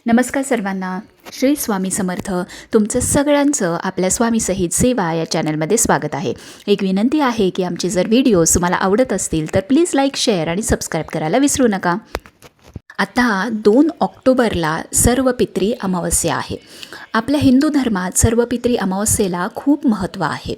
नमस्कार सर्वांना. श्री स्वामी समर्थ. तुमचं सगळ्यांचं आपल्या स्वामीसहित सेवा या चॅनलमध्ये स्वागत आहे. एक विनंती आहे की आमचे जर व्हिडिओज तुम्हाला आवडत असतील तर प्लीज लाईक, शेअर आणि सबस्क्राईब करायला विसरू नका. आता 2 ऑक्टोबरला सर्वपित्री अमावस्या आहे. आपल्या हिंदू धर्मात सर्वपित्री अमावस्येला खूप महत्त्व आहे.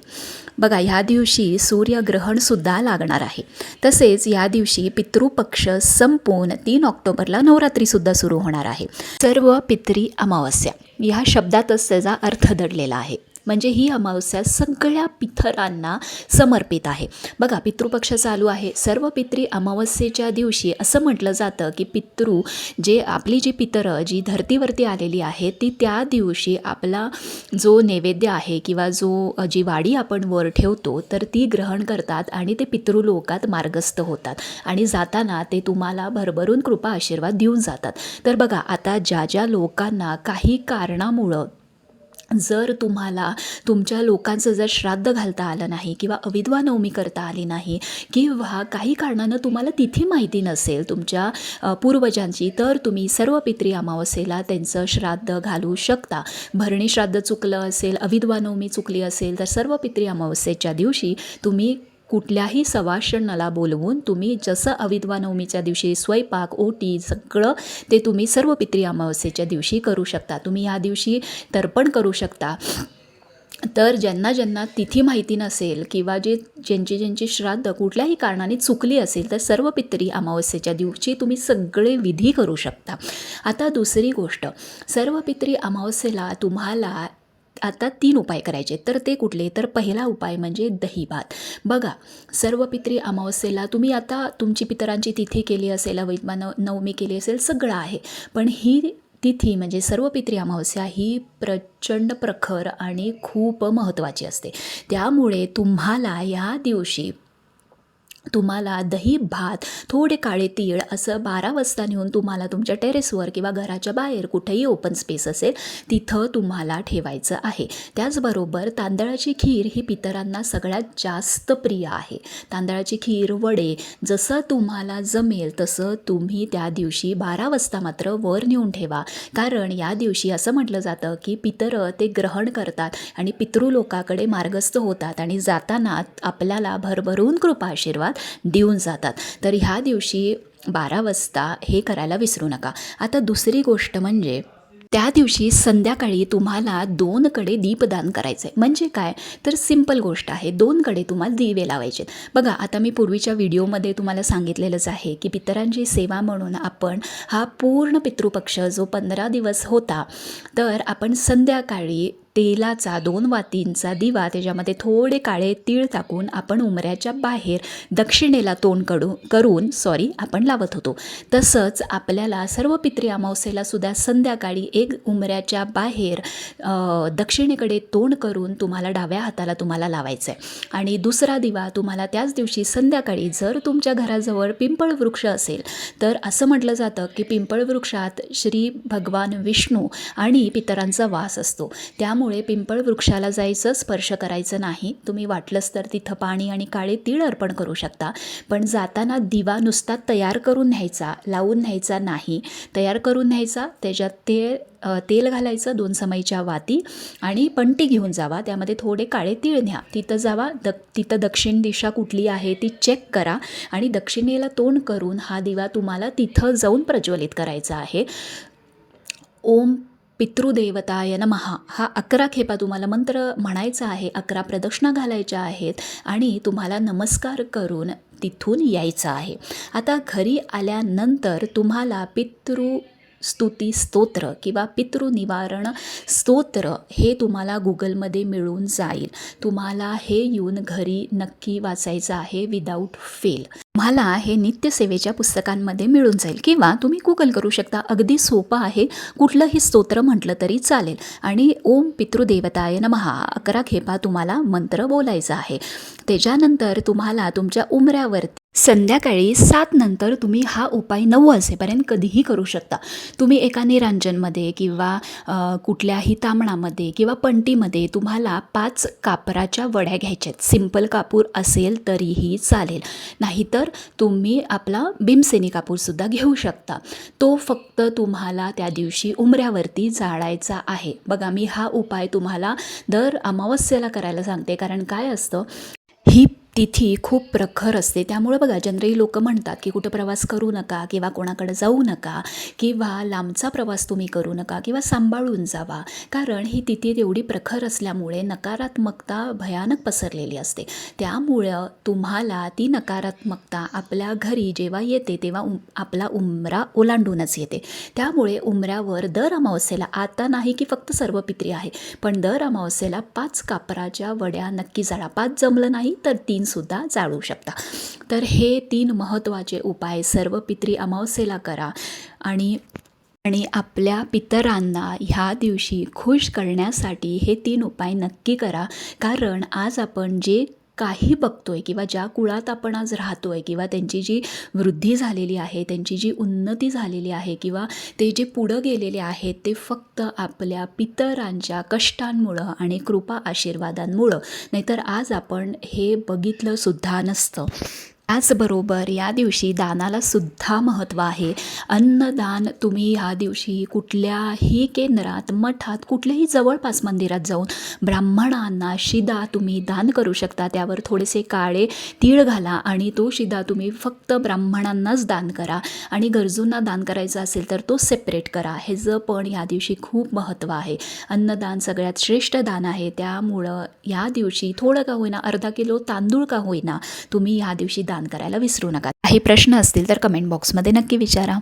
बघा, ह्या दिवशी सूर्यग्रहणसुद्धा लागणार आहे. तसेच या दिवशी पितृपक्ष संपून 3 ऑक्टोबरला नवरात्रीसुद्धा सुरू होणार आहे. सर्वपित्री अमावस्या ह्या शब्दातच त्याचा अर्थ दडलेला आहे. म्हणजे ही अमावस्या सगळ्या पितरांना समर्पित आहे. बघा, पितृपक्ष चालू आहे. सर्व पित्री अमावस्येच्या दिवशी असं म्हटलं जातं की आपली जी पितरं जी धर्तीवरती आलेली आहे ती त्या दिवशी आपला जो नैवेद्य आहे किंवा जी वाडी आपण वर ठेवतो तर ती ग्रहण करतात आणि ते पितृलोकात मार्गस्थ होतात आणि जाताना ते तुम्हाला भरभरून कृपा आशीर्वाद देऊन जातात. तर बघा, आता ज्या लोकांना काही कारणामुळं जर तुम्हाला तुमच्या लोकांचं जर श्राद्ध घालता आलं नाही किंवा अविधवा नवमी करता आली नाही किंवा काही कारणानं तुम्हाला तिथी माहिती नसेल तुमच्या पूर्वजांची, तर तुम्ही सर्व पित्री अमावस्येला त्यांचं श्राद्ध घालू शकता. भरणी श्राद्ध चुकलं असेल, अविधवा नवमी चुकली असेल तर सर्व पित्री अमावस्येच्या दिवशी तुम्ही कुठल्याही सवाष्णाला बोलवून तुम्ही जसं अविधवा नवमीच्या दिवशी स्वयंपाक, ओटी सगळं ते तुम्ही सर्व पित्री अमावस्येच्या दिवशी करू शकता. तुम्ही या दिवशी तर्पण करू शकता. तर ज्यांना तिथी माहिती नसेल किंवा ज्यांची श्राद्ध कुठल्याही कारणाने चुकली असेल तर सर्व पित्री अमावस्येच्या दिवशी तुम्ही सगळे विधी करू शकता. आता दुसरी गोष्ट, सर्व पित्री अमावस्येला तुम्हाला आता 3 उपाय करायचे. तर ते कुठले? तर पहिला उपाय म्हणजे दही भात. बघा, सर्व पित्री अमावस्येला तुम्ही आता तुमची पितरांची तिथी केली असेल, अविधवा नवमी केली असेल, सगळं आहे. पण ही तिथी म्हणजे सर्व पित्री अमावस्या ही प्रचंड प्रखर आणि खूप महत्त्वाची असते. त्यामुळे तुम्हाला या दिवशी दही भात, थोडे काळे तीळ असं 12 वाजता नेऊन तुम्हाला तुमच्या टेरेसवर किंवा घराच्या बाहेर कुठेही ओपन स्पेस असेल तिथं तुम्हाला ठेवायचं आहे. त्याचबरोबर तांदळाची खीर ही पितरांना सगळ्यात जास्त प्रिय आहे. तांदळाची खीर, वडे जसं तुम्हाला जमेल तसं तुम्ही त्या दिवशी 12 वाजता मात्र वर नेऊन ठेवा. कारण या दिवशी असं म्हटलं जातं की पितरं ते ग्रहण करतात आणि पितृलोकाकडे मार्गस्थ होतात आणि जाताना आपल्याला भरभरून कृपा आशीर्वाद देऊन जातात. तर ह्या दिवशी 12 वाजता हे करायला विसरू नका. आता दुसरी गोष्ट म्हणजे त्या दिवशी संध्याकाळी तुम्हाला 2 कडे दीपदान करायचं आहे. म्हणजे काय? तर सिंपल गोष्ट आहे. 2 कडे तुम्हाला दिवे लावायचे. बघा, आता मी पूर्वीच्या व्हिडिओमध्ये तुम्हाला सांगितलेलंच आहे की पितरांची सेवा म्हणून आपण हा पूर्ण पितृपक्ष जो 15 दिवस होता तर आपण संध्याकाळी तेलाचा 2 वातींचा दिवा त्याच्यामध्ये थोडे काळे तीळ टाकून आपण उंबऱ्याच्या बाहेर दक्षिणेला तोंड करून आपण लावत होतो. तसंच आपल्याला सर्व पित्री अमावस्येला सुद्धा संध्याकाळी एक उंबऱ्याच्या बाहेर दक्षिणेकडे तोंड करून तुम्हाला डाव्या हाताला तुम्हाला लावायचं आहे. आणि दुसरा दिवा तुम्हाला त्याच दिवशी संध्याकाळी, जर तुमच्या घराजवळ पिंपळ वृक्ष असेल तर असं म्हटलं जातं की पिंपळ वृक्षात श्री भगवान विष्णू आणि पितरांचा वास असतो. त्यामुळे पिंपळ वृक्षाला जायचं, स्पर्श करायचं नाही. तुम्ही वाटलंच तर तिथं पाणी आणि काळे तीळ अर्पण करू शकता. पण जाताना दिवा नुसता तयार करून न्यायचा, लावून न्यायचा नाही. तयार करून न्यायचा, त्याच्यात तेल घालायचं, 2 समईच्या वाती आणि पंटी घेऊन जावा. त्यामध्ये थोडे काळे तीळ न्या. तिथं जावा, तिथं दक्षिण दिशा कुठली आहे ती चेक करा आणि दक्षिणेला तोंड करून हा दिवा तुम्हाला तिथं जाऊन प्रज्वलित करायचा आहे. ओम पितृदेवताय नमः हा 11 खेपा तुम्हाला मंत्र म्हणायचा आहे. 11 प्रदक्षिणा घालायच्या आहेत आणि तुम्हाला नमस्कार करून तिथून यायचं आहे. आता घरी आल्यानंतर तुम्हाला स्तुती स्तोत्र किंवा पितृनिवारण स्तोत्र हे तुम्हाला गुगलमध्ये मिळून जाईल. तुम्हाला हे येऊन घरी नक्की वाचायचं आहे विदाऊट फेल. तुम्हाला हे नित्यसेवेच्या पुस्तकांमध्ये मिळून जाईल किंवा तुम्ही गुगल करू शकता. अगदी सोपं आहे. कुठलंही स्तोत्र म्हटलं तरी चालेल. आणि ओम पितृदेवताय नमः 11 खेपा तुम्हाला मंत्र बोलायचा आहे. त्याच्यानंतर तुम्हाला तुमच्या उंबऱ्यावरती संध्याकाळी 7 नंतर तुम्ही हा उपाय 9 वाजेपर्यंत कधीही करू शकता. तुम्ही एका निरांजनमध्ये किंवा कुठल्याही तांबणामध्ये किंवा पंटीमध्ये तुम्हाला 5 कापराच्या वड्या घ्यायच्या आहेत. सिंपल कापूर असेल तरीही चालेल. नाहीतर तुम्ही आपला भीमसेनी कापूरसुद्धा घेऊ शकता. तो फक्त तुम्हाला त्या दिवशी उंबऱ्यावरती जाळायचा आहे. बघा, मी हा उपाय तुम्हाला दर अमावस्येला करायला सांगते, कारण काय असतं, ही तिथी खूप प्रखर असते. त्यामुळे बघा, जनरली लोक म्हणतात की कुठं प्रवास करू नका किंवा कोणाकडे जाऊ नका किंवा लांबचा प्रवास तुम्ही करू नका किंवा सांभाळून जावा, कारण ही तिथी तेवढी प्रखर असल्यामुळे नकारात्मकता भयानक पसरलेली असते. त्यामुळं तुम्हाला ती नकारात्मकता आपल्या घरी जेव्हा येते तेव्हा आपला उंबरा ओलांडूनच येते. त्यामुळे उंबऱ्यावर दर अमावस्येला, आता नाही की फक्त सर्व पित्री आहे, पण दर अमावस्येला 5 कापराच्या वड्या नक्की जाळा. 5 जमलं नाही तर 3 सुद्धा जाळू शकता. तर हे 3 महत्त्वाचे उपाय सर्व पित्री अमावस्येला करा आणि आणि आपल्या पितरांना ह्या दिवशी खुश करण्यासाठी हे 3 उपाय नक्की करा. कारण आज आपण जे काही बघतोय किंवा ज्या कुळात आपण आज राहतोय किंवा त्यांची जी वृद्धी झालेली आहे, त्यांची जी उन्नती झालेली आहे किंवा ते जे पुढं गेलेले आहेत, ते फक्त आपल्या पितरांच्या कष्टांमुळं आणि कृपा आशीर्वादांमुळं. नाहीतर आज आपण हे बघितलं सुद्धा नसतं. त्याचबरोबर या दिवशी दानाला सुद्धा महत्त्व आहे. अन्नदान तुम्ही ह्या दिवशी कुठल्याही केंद्रात, मठात, कुठल्याही जवळपास मंदिरात जाऊन ब्राह्मणांना शिदा तुम्ही दान करू शकता. त्यावर थोडेसे काळे तीळ घाला आणि तो शिदा तुम्ही फक्त ब्राह्मणांनाच दान करा आणि गरजूंना दान करायचं असेल तर तो सेपरेट करा. ह्याचं पण या दिवशी खूप महत्त्व आहे. अन्नदान सगळ्यात श्रेष्ठ दान आहे. त्यामुळं या दिवशी थोडं का होईना, अर्धा किलो तांदूळ का होईना, तुम्ही या दिवशी दान करायला विसरू नका. काही प्रश्न असतील तर कमेंट बॉक्समध्ये नक्की विचारा.